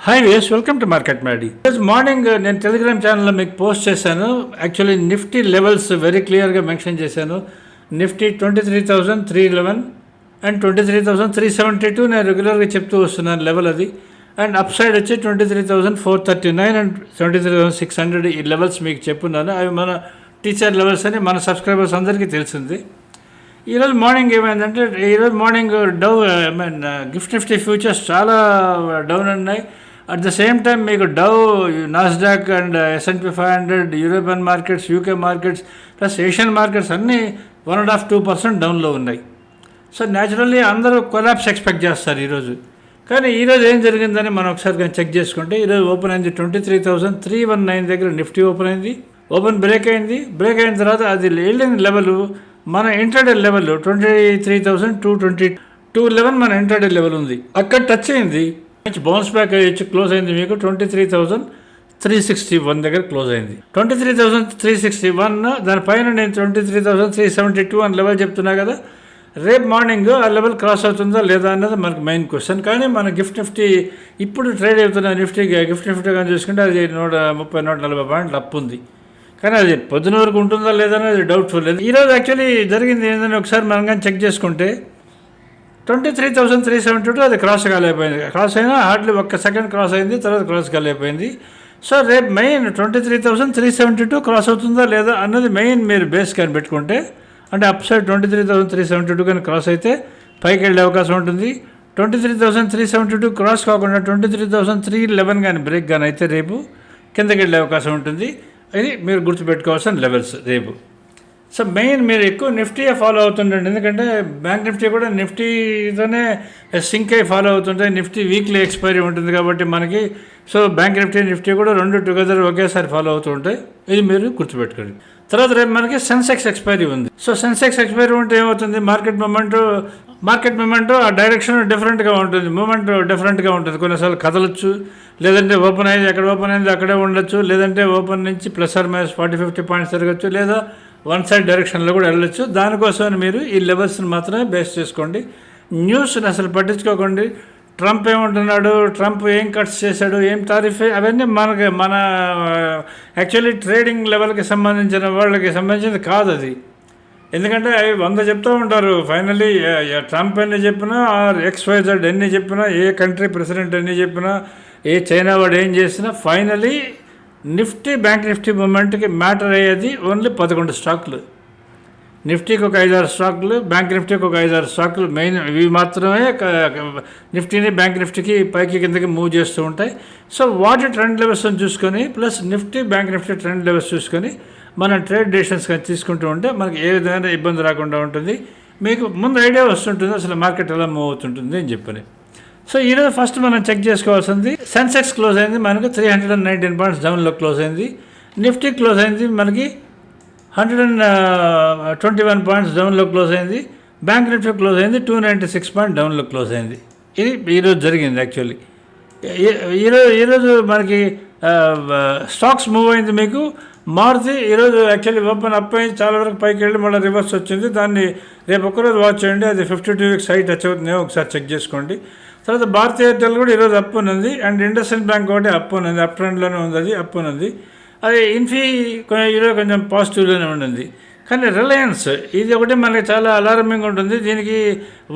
Hi viewers, welcome to Market Maddy. ఈరోజు morning నేను Telegram ఛానల్లో మీకు పోస్ట్ చేశాను. యాక్చువల్లీ నిఫ్టీ లెవెల్స్ వెరీ క్లియర్గా మెన్షన్ చేశాను. నిఫ్టీ 23,311 అండ్ 23,372 నేను రెగ్యులర్గా చెప్తూ వస్తున్నాను లెవెల్ అది. అండ్ అప్ సైడ్ వచ్చి 23,439 అండ్ 23,600 ఈ లెవెల్స్ మీకు చెప్పున్నాను. అవి మన టీచర్ లెవెల్స్ అని మన సబ్స్క్రైబర్స్ అందరికీ తెలిసింది. ఈరోజు మార్నింగ్ ఏమైందంటే, ఈరోజు మార్నింగ్ గిఫ్ట్ నిఫ్టీ ఫ్యూచర్స్ చాలా డౌన్ ఉన్నాయి. అట్ ద సేమ్ టైం మీకు Nasdaq and S&P 500, European markets, UK markets plus Asian markets అన్నీ 1.5-2% డౌన్లో ఉన్నాయి. సో న్యాచురల్లీ అందరూ కొలాప్స్ ఎక్స్పెక్ట్ చేస్తారు ఈరోజు. కానీ ఈరోజు ఏం జరిగిందని మనం ఒకసారి కానీ చెక్ చేసుకుంటే, ఈరోజు ఓపెన్ అయింది 23,319 దగ్గర నిఫ్టీ ఓపెన్ అయింది. బ్రేక్ అయిన తర్వాత అది వెళ్ళిన లెవెల్ మన ఇంటర్డే లెవెల్ 23,222.11 మన ఇంటర్డే లెవెల్ ఉంది. అక్కడ టచ్ అయింది, బౌన్స్ బ్యాక్ అయ్యి క్లోజ్ అయింది మీకు 23,361 దగ్గర క్లోజ్ అయింది. 23,361 దానిపైన నేను 23,372 అని లెవెల్ చెప్తున్నా కదా. రేపు మార్నింగ్ ఆ లెవెల్ క్రాస్ అవుతుందా లేదా అన్నది మనకు మెయిన్ క్వశ్చన్. కానీ మన గిఫ్ట్ నిఫ్టీ ఇప్పుడు ట్రేడ్ అవుతున్న గిఫ్ట్ నిఫ్టీ కానీ చూసుకుంటే అది 130-140 పాయింట్లు అప్ ఉంది. కానీ అది పొద్దున వరకు ఉంటుందా లేదా అనేది డౌట్ఫుల్. ఈరోజు యాక్చువల్లీ జరిగింది ఏంటని ఒకసారి మనం కానీ చెక్ చేసుకుంటే 23,372 అది క్రాస్ కాలేకపోయింది. క్రాస్ అయినా హార్డ్లీ ఒక్క సెకండ్ క్రాస్ అయింది, తర్వాత క్రాస్ కాలేకపోయింది. సో రేపు మెయిన్ 23,372 క్రాస్ అవుతుందా లేదా అన్నది మెయిన్ మీరు బేస్ కానీ పెట్టుకుంటే, అంటే అప్ సైడ్ 23,372 కానీ క్రాస్ అయితే పైకి వెళ్ళే అవకాశం ఉంటుంది. 23,372 క్రాస్ కాకుండా 23,311 కానీ బ్రేక్ కానీ అయితే రేపు కిందకి వెళ్ళే అవకాశం ఉంటుంది. ఇది మీరు గుర్తుపెట్టుకోవాల్సిన లెవెల్స్ రేపు. సో మెయిన్ మీరు ఎక్కువ నిఫ్టీయే ఫాలో అవుతుండండి, ఎందుకంటే బ్యాంక్ నిఫ్టీ కూడా నిఫ్టీతోనే సింక్ అయి ఫాలో అవుతుంటాయి. నిఫ్టీ వీక్లీ ఎక్స్పైరీ ఉంటుంది కాబట్టి మనకి. సో బ్యాంక్ నిఫ్టీ కూడా రెండు టుగెదర్ ఒకేసారి ఫాలో అవుతూ ఉంటాయి. ఇది మీరు గుర్తుపెట్టుకోండి. తర్వాత రేపు మనకి సెన్సెక్స్ ఎక్స్పైరీ ఉంది. సో సెన్సెక్స్ ఎక్స్పైరీ ఉంటే ఏమవుతుంది, మార్కెట్ మూమెంట్ ఆ డైరెక్షన్ డిఫరెంట్గా ఉంటుంది, మూమెంట్ డిఫరెంట్గా ఉంటుంది. కొన్నిసార్లు కదలొచ్చు, లేదంటే ఓపెన్ అయింది ఎక్కడ ఓపెన్ అయింది అక్కడే ఉండొచ్చు, లేదంటే ఓపెన్ నుంచి +or-40-50 పాయింట్స్ తిరగచ్చు, లేదా వన్ సైడ్ డైరెక్షన్లో కూడా వెళ్ళొచ్చు. దానికోసం మీరు ఈ లెవెల్స్ని మాత్రమే బేస్ చేసుకోండి. న్యూస్ని అసలు పట్టించుకోకండి. ట్రంప్ ఏమంటున్నాడు, ట్రంప్ ఏం కట్స్ చేశాడు, ఏం టారిఫ్, అవన్నీ మన యాక్చువల్లీ ట్రేడింగ్ లెవెల్కి సంబంధించిన వాళ్ళకి సంబంధించింది కాదు అది. ఎందుకంటే అవి 100 చెప్తూ ఉంటారు. ఫైనలీ ట్రంప్ ఎన్ని చెప్పినా, XYZ ఎన్ని చెప్పినా, ఏ కంట్రీ ప్రెసిడెంట్ ఎన్ని చెప్పినా, ఏ చైనా వాడు ఏం చేసినా, ఫైనలీ బ్యాంక్ నిఫ్టీ మూమెంట్కి మ్యాటర్ అయ్యేది ఓన్లీ 11 స్టాక్లు. నిఫ్టీకి ఒక 5-6 స్టాక్లు, బ్యాంక్ నిఫ్టీకి ఒక 5-6 స్టాక్లు మెయిన్. ఇవి మాత్రమే నిఫ్టీని బ్యాంక్ నిఫ్టీకి పైకి కిందకి మూవ్ చేస్తూ ఉంటాయి. సో వాటి ట్రెండ్ లెవెల్స్ని చూసుకొని plus bank Nifty trend levels చూసుకొని మనం ట్రేడ్ డెసిషన్స్ కానీ తీసుకుంటూ ఉంటే మనకి ఏ విధమైన ఇబ్బంది రాకుండా ఉంటుంది. మీకు ముందు ఐడియా వస్తుంటుంది అసలు మార్కెట్ ఎలా మూవ్ అవుతుంటుంది అని చెప్పని. సో ఈరోజు ఫస్ట్ మనం చెక్ చేసుకోవాల్సింది, సెన్సెక్స్ క్లోజ్ అయింది మనకు 319 పాయింట్స్ డౌన్లో క్లోజ్ అయింది. నిఫ్టీ క్లోజ్ అయింది మనకి 121 పాయింట్స్ డౌన్లో క్లోజ్ అయింది. బ్యాంక్ నిఫ్టీ క్లోజ్ అయింది 296 పాయింట్ డౌన్లో క్లోజ్ అయింది. ఇది ఈరోజు జరిగింది. యాక్చువల్లీ ఈరోజు మనకి స్టాక్స్ మూవ్ అయింది. మీకు మారుతి ఈరోజు యాక్చువల్లీ ఓపెన్ అప్ అయింది, చాలా వరకు పైకి వెళ్ళి మళ్ళీ రివర్స్ వచ్చింది. దాన్ని రేపు ఒక్కరోజు వాచ్ చేయండి, అది 52 వీక్స్ హై టచ్ అవుతుందేమో ఒకసారి చెక్ చేసుకోండి. తర్వాత భారతీయ ఎయిర్టెల్ కూడా ఈరోజు అప్ ఉన్నది, అండ్ ఇండస్ఇండ్ బ్యాంక్ ఒకటి అప్ ఉన్నది, అప్ ట్రెండ్లోనే ఉంది, అది అప్ ఉన్నది. అది ఇన్ఫీ ఈరోజు కొంచెం పాజిటివ్లోనే ఉన్నది. కానీ రిలయన్స్ ఇది ఒకటి మనకి చాలా అలారమింగ్ ఉంటుంది. దీనికి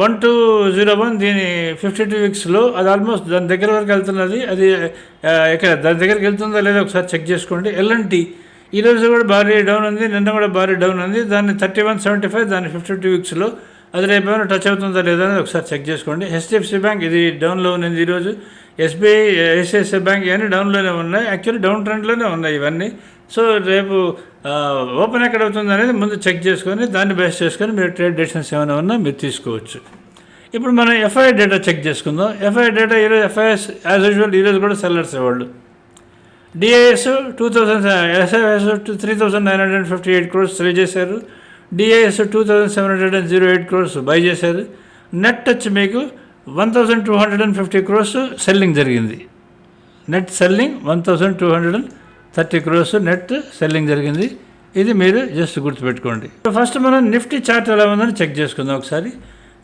1201 దీని 52 వీక్స్లో అది ఆల్మోస్ట్ దాని దగ్గర వరకు వెళ్తున్నది. అది ఎక్కడ దాని దగ్గరికి వెళ్తుందా లేదా ఒకసారి చెక్ చేసుకోండి. L&T ఈరోజు కూడా భారీ డౌన్ ఉంది, నిన్న కూడా భారీ డౌన్ ఉంది. దాన్ని 3175 దాన్ని 52 వీక్స్లో, అది రేపు ఏమైనా టచ్ అవుతుందా లేదా అనేది ఒకసారి చెక్ చేసుకోండి. HDFC బ్యాంక్ ఇది డౌన్లో ఉన్నది ఈరోజు. SBI, ICICI బ్యాంక్ ఇవన్నీ డౌన్లోనే ఉన్నాయి, యాక్చువల్లీ డౌన్ ట్రెండ్లోనే ఉన్నాయి ఇవన్నీ. సో రేపు ఓపెన్ ఎక్కడ అవుతుంది అనేది ముందు చెక్ చేసుకొని దాన్ని బేస్ చేసుకొని మీరు ట్రేడ్ డెసిషన్స్ ఏమైనా ఉన్నా మీరు తీసుకోవచ్చు. ఇప్పుడు మనం FI డేటా చెక్ చేసుకుందాం. FI డేటా ఈరోజు FIS యాజ్ యూజువల్ ఈరోజు కూడా సెల్లర్స్ వాళ్ళు. DIS 3,958 crores సెల్ చేశారు. DIS 2,708 crores బై చేశారు. నెట్ వచ్చి మీకు 1,250 crores సెల్లింగ్ జరిగింది. Net selling 1,230 crores net selling జరిగింది. ఇది మీరు జస్ట్ గుర్తుపెట్టుకోండి. ఫస్ట్ మనం నిఫ్టీ చార్ట్ ఎలా ఉందని చెక్ చేసుకుందాం ఒకసారి.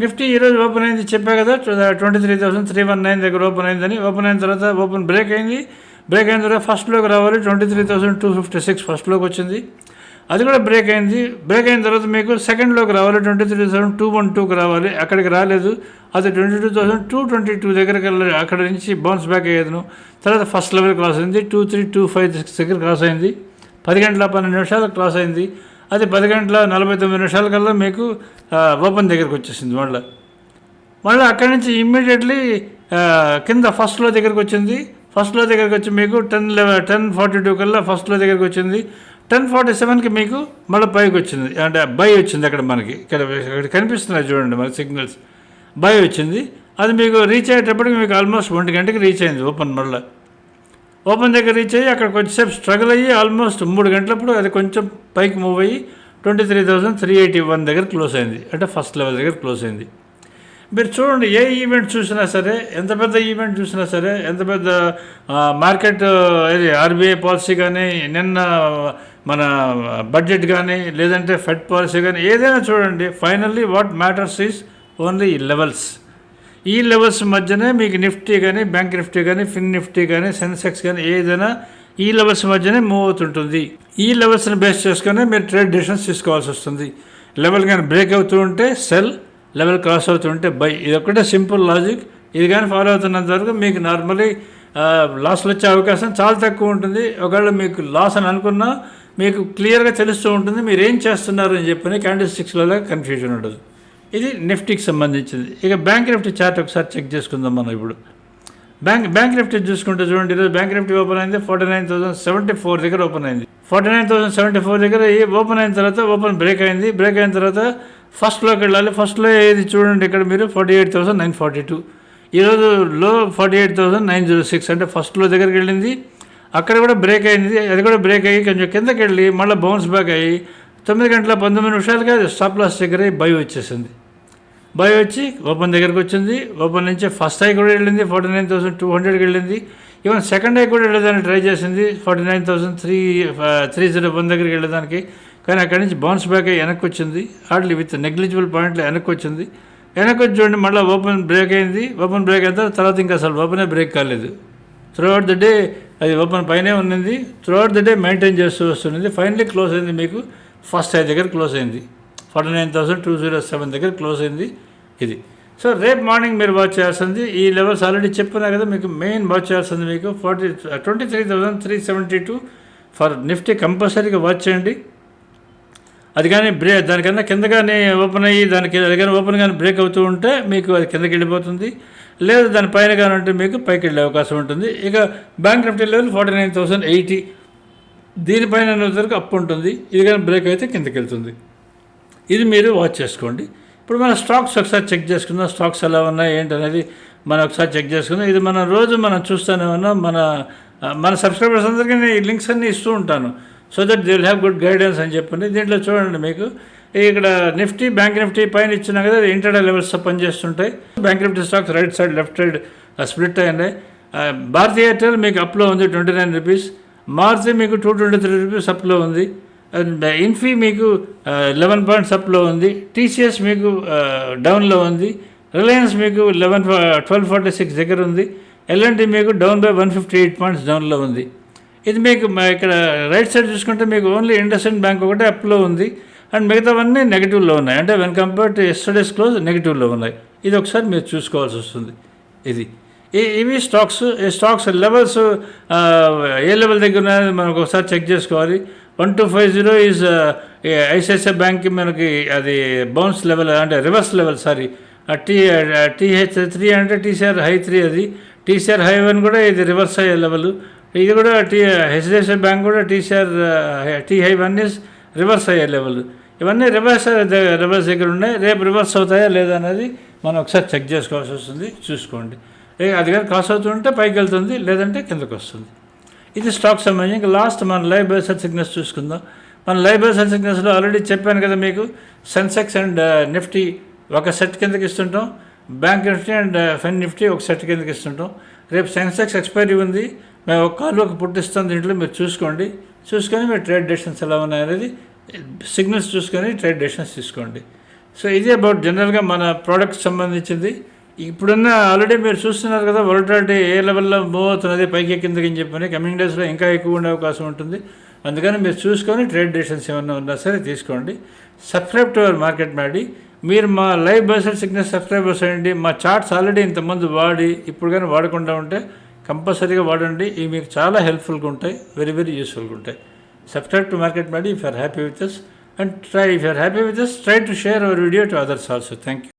నిఫ్టీ ఈరోజు ఓపెన్ అయింది చెప్పా కదా 23,319 దగ్గర ఓపెన్ అయిందని. ఓపెన్ అయిన తర్వాత బ్రేక్ అయింది. బ్రేక్ అయిన తర్వాత ఫస్ట్లోకి రావాలి 23,256 ఫస్ట్లోకి వచ్చింది. అది కూడా బ్రేక్ అయింది. బ్రేక్ అయిన తర్వాత మీకు సెకండ్లోకి రావాలి 23,212కి రావాలి. అక్కడికి రాలేదు. అది 22,222 దగ్గరికి వెళ్ళాలి. అక్కడ నుంచి బౌన్స్ బ్యాక్ అయ్యేది. తర్వాత ఫస్ట్ లెవెల్ క్రాస్ అయింది 23,256 దగ్గర క్రాస్ అయింది. 10 గంటల 12 నిమిషాలు క్రాస్ అయింది. అది 10 గంటల 49 నిమిషాల కల్లా మీకు ఓపెన్ దగ్గరికి వచ్చేసింది. మళ్ళీ అక్కడి నుంచి ఇమ్మీడియట్లీ కింద ఫస్ట్లో దగ్గరికి వచ్చింది. ఫస్ట్లో దగ్గరికి వచ్చి మీకు 10:42 కల్లా ఫస్ట్లో దగ్గరికి వచ్చింది. 10:47కి మీకు మళ్ళీ పైకి వచ్చింది. అంటే బై వచ్చింది. అక్కడ మనకి ఇక్కడ కనిపిస్తున్నాయి చూడండి మన సిగ్నల్స్. బై వచ్చింది. అది మీకు రీచ్ అయ్యేటప్పటికి మీకు ఆల్మోస్ట్ 1 గంటకి రీచ్ అయింది ఓపెన్. మళ్ళీ ఓపెన్ దగ్గర రీచ్ అయ్యి అక్కడ కొంచెంసేపు స్ట్రగుల్ అయ్యి ఆల్మోస్ట్ 3 గంటలప్పుడు అది కొంచెం పైకి మూవ్ అయ్యి 23,381 దగ్గర క్లోజ్ అయింది. అంటే ఫస్ట్ లెవెల్ దగ్గర క్లోజ్ అయింది. మీరు చూడండి, ఏ ఈవెంట్ చూసినా సరే, ఎంత పెద్ద ఈవెంట్ చూసినా సరే, ఎంత పెద్ద మార్కెట్ ఇది ఆర్బీఐ పాలసీ కానీ, నిన్న మన బడ్జెట్ కానీ, లేదంటే ఫెడ్ పాలసీ కానీ, ఏదైనా చూడండి, finally what matters is only levels. ఈ లెవెల్స్ మధ్యనే మీకు నిఫ్టీ కానీ, బ్యాంక్ నిఫ్టీ కానీ, ఫిన్ నిఫ్టీ కానీ, సెన్సెక్స్ కానీ ఏదైనా ఈ లెవెల్స్ మధ్యనే మూవ్ అవుతుంటుంది. ఈ లెవెల్స్ని బేస్ చేసుకుని మీరు ట్రేడ్ డెసిషన్స్ తీసుకోవాల్సి వస్తుంది. లెవెల్ కానీ బ్రేక్ అవుతూ ఉంటే సెల్, లెవెల్ క్రాస్ అవుతుంటే బై. ఇది ఒకటే సింపుల్ లాజిక్. ఇది కానీ ఫాలో అవుతున్నంత వరకు మీకు నార్మలీ లాస్లు వచ్చే అవకాశం చాలా తక్కువ ఉంటుంది. ఒకవేళ మీకు లాస్ అని అనుకున్నా మీకు క్లియర్గా తెలుస్తూ ఉంటుంది మీరు ఏం చేస్తున్నారు అని చెప్పని. క్యాండిల్ స్టిక్స్లలో కన్ఫ్యూజన్ ఉండదు. ఇది నిఫ్టీకి సంబంధించింది. ఇక బ్యాంక్ నిఫ్టీ చార్ట్ ఒకసారి చెక్ చేసుకుందాం మనం ఇప్పుడు. బ్యాంక్ నిఫ్టీ చూసుకుంటే చూడండి, ఈరోజు బ్యాంక్ నిఫ్టీ ఓపెన్ అయింది 49,074 దగ్గర ఓపెన్ అయింది. 49,074 దగ్గర ఓపెన్ అయిన తర్వాత ఓపెన్ బ్రేక్ అయింది. బ్రేక్ అయిన తర్వాత ఫస్ట్లోకి వెళ్ళాలి. ఫస్ట్లో ఏది చూడండి, ఇక్కడ మీరు 48,942. ఈరోజు లో 48,906 అంటే ఫస్ట్లో దగ్గరికి వెళ్ళింది. అక్కడ కూడా బ్రేక్ అయింది. అది కూడా బ్రేక్ అయ్యి కొంచెం కిందకి వెళ్ళి మళ్ళీ బౌన్స్ బ్యాక్ అయ్యి 9 గంటల 19 నిమిషాలకి అది స్టాప్ లాస్ దగ్గర బై వచ్చేసింది. బై వచ్చి ఓపెన్ దగ్గరికి వచ్చింది. ఓపెన్ నుంచి ఫస్ట్ హై కూడా వెళ్ళింది 49,200కి వెళ్ళింది. ఈవెన్ సెకండ్ హై కూడా వెళ్ళేదానికి ట్రై చేసింది 49,301 దగ్గరికి వెళ్ళేదానికి. కానీ అక్కడి నుంచి బౌన్స్ బ్యాక్ అయ్యి వెనక్కి వచ్చింది. హార్డ్లీ విత్ నెగ్లిజిబుల్ పాయింట్లో వెనక్కి వచ్చింది. వెనక్కి వచ్చి చూడండి, మళ్ళీ ఓపెన్ బ్రేక్ అయింది. ఓపెన్ బ్రేక్ అయిన తర్వాత ఇంకా అసలు ఓపెనే బ్రేక్ కాలేదు. త్రూఅవుట్ ద డే అది ఓపెన్ పైనే ఉన్నది. త్రూఅవుట్ ద డే మెయింటైన్ చేస్తూ వస్తున్నది. ఫైనలీ క్లోజ్ అయింది మీకు ఫస్ట్ హై దగ్గర క్లోజ్ అయింది 49,207 దగ్గర క్లోజ్ అయింది. ఇది సో రేపు మార్నింగ్ మీరు వాచ్ చేయాల్సింది ఈ లెవెల్స్ ఆల్రెడీ చెప్పినా కదా మీకు. మెయిన్ వాచ్ చేయాల్సింది మీకు 23,372 ఫర్ నిఫ్టీ కంపల్సరీగా వాచ్ చేయండి. అది కానీ దానికన్నా కింద కానీ ఓపెన్ అయ్యి దానికి అది కానీ ఓపెన్ కానీ బ్రేక్ అవుతూ ఉంటే మీకు అది కిందకి వెళ్ళిపోతుంది. లేదు దానిపైన కానీ ఉంటే మీకు పైకి వెళ్ళే అవకాశం ఉంటుంది. ఇక బ్యాంక్ నిఫ్టీ లెవెల్ 49,080 దీనిపైన వరకు అప్ ఉంటుంది. ఇది కానీ బ్రేక్ అయితే కిందకి వెళ్తుంది. ఇది మీరు వాచ్ చేసుకోండి. ఇప్పుడు మన స్టాక్స్ ఒకసారి చెక్ చేసుకుందాం. స్టాక్స్ ఎలా ఉన్నాయి ఏంటి అనేది మనం ఒకసారి చెక్ చేసుకుందాం. ఇది మనం రోజు చూస్తూనే ఉన్నాం. మన సబ్స్క్రైబర్స్ అందరికీ నేను ఈ లింక్స్ అన్నీ ఇస్తూ ఉంటాను. So that they will have good guidance అని చెప్పండి. దీంట్లో చూడండి మీకు ఇక్కడ నిఫ్టీ, బ్యాంక్ నిఫ్టీ పైన ఇచ్చినా కదా ఇంటర్డే లెవెల్స్ పనిచేస్తుంటాయి. Bank Nifty stocks right side left side split అయ్యాయి. భారతీ ఎయిర్టెల్ మీకు అప్లో ఉంది 29 రూపీస్. మారుతి మీకు 223 రూపీస్ అప్లో ఉంది. ఇన్ఫీ మీకు 11 పాయింట్స్ అప్లో ఉంది. టీసీఎస్ మీకు డౌన్లో ఉంది. రిలయన్స్ మీకు 1246 దగ్గర ఉంది. ఎల్ఎన్టీ మీకు డౌన్ బై 158 పాయింట్స్ డౌన్లో ఉంది. ఇది మీకు ఇక్కడ రైట్ సైడ్ చూసుకుంటే మీకు ఓన్లీ ఇండస్ఇండ్ బ్యాంక్ ఒకటే అప్లో ఉంది. అండ్ మిగతావన్నీ నెగిటివ్లో ఉన్నాయి. అంటే when compare to yesterday's close నెగిటివ్లో ఉన్నాయి. ఇది ఒకసారి మీరు చూసుకోవాల్సి వస్తుంది. ఇవి స్టాక్స్ లెవెల్స్ ఏ లెవెల్ దగ్గర ఉన్నాయని మనకు ఒకసారి చెక్ చేసుకోవాలి. 1250 ఈజ్ ఐసిఐసిఐ బ్యాంక్కి మనకి అది బౌన్స్ లెవెల్ అంటే రివర్స్ లెవెల్. సారీ TH3 అంటే టీసీఆర్ హై 3 అది. టీసీఆర్ హై 1 కూడా ఇది రివర్స్ అయ్యే లెవెల్. ఇది కూడా హెచ్డిఎఫ్సి బ్యాంక్ కూడా టీ హై 1 ఈజ్ రివర్స్ అయ్యే లెవెల్. ఇవన్నీ రివర్స్ దగ్గర ఉన్నాయి. రేపు రివర్స్ అవుతాయా లేదా అనేది మనం ఒకసారి చెక్ చేసుకోవాల్సి వస్తుంది. చూసుకోండి. అది కానీ క్రాస్ అవుతుంటే పైకి వెళ్తుంది, లేదంటే కిందకు వస్తుంది. ఇది స్టాక్ సంబంధించి. ఇంకా లాస్ట్ మన లైవ్ బై సెల్ సిగ్నల్స్ చూసుకుందాం. మన లైవ్ బై సెల్ సిగ్నల్స్లో ఆల్రెడీ చెప్పాను కదా మీకు. సెన్సెక్స్ అండ్ నిఫ్టీ ఒక సెట్ కిందకి ఇస్తుంటాం. బ్యాంక్ నిఫ్టీ అండ్ ఫెన్ నిఫ్టీ ఒక సెట్ కిందకి ఇస్తుంటాం. రేపు సెన్సెక్స్ ఎక్స్పైరీ ఉంది. మేము ఒక కాల్ ఒక పుట్టిస్తాం. దీంట్లో మీరు చూసుకొని మీరు ట్రేడ్ డెసిషన్స్ ఎలా ఉన్నాయనేది సిగ్నల్స్ చూసుకొని ట్రేడ్ డెసిషన్స్ తీసుకోండి. సో ఇది అబౌట్ జనరల్గా మన ప్రోడక్ట్ సంబంధించింది. ఇప్పుడున్న ఆల్రెడీ మీరు చూస్తున్నారు కదా, వోల్టాలిటీ ఏ లెవెల్లో మూవ్ అవుతున్నది పైకి కిందకి అని చెప్పని. కమింగ్ డేస్లో ఇంకా ఎక్కువ ఉండే అవకాశం ఉంటుంది. అందుకని మీరు చూసుకొని ట్రేడ్ డెసిషన్స్ ఏమన్నా ఉన్నా సరే తీసుకోండి. Subscribe to our market Maddy. మీరు మా లైవ్ బర్సెట్ సిగ్నల్ సబ్స్క్రైబర్స్ అయ్యండి. మా చార్ట్స్ ఆల్రెడీ ఇంతమంది వాడి ఇప్పుడు కానీ వాడకుండా ఉంటే కంపల్సరీగా వాడండి. ఇవి మీకు చాలా హెల్ప్ఫుల్గా ఉంటాయి, వెరీ వెరీ యూస్ఫుల్గా ఉంటాయి. Subscribe to Market Maddy if you are happy with us, and try, if you are happy with us, try to share our video to others also. Thank you.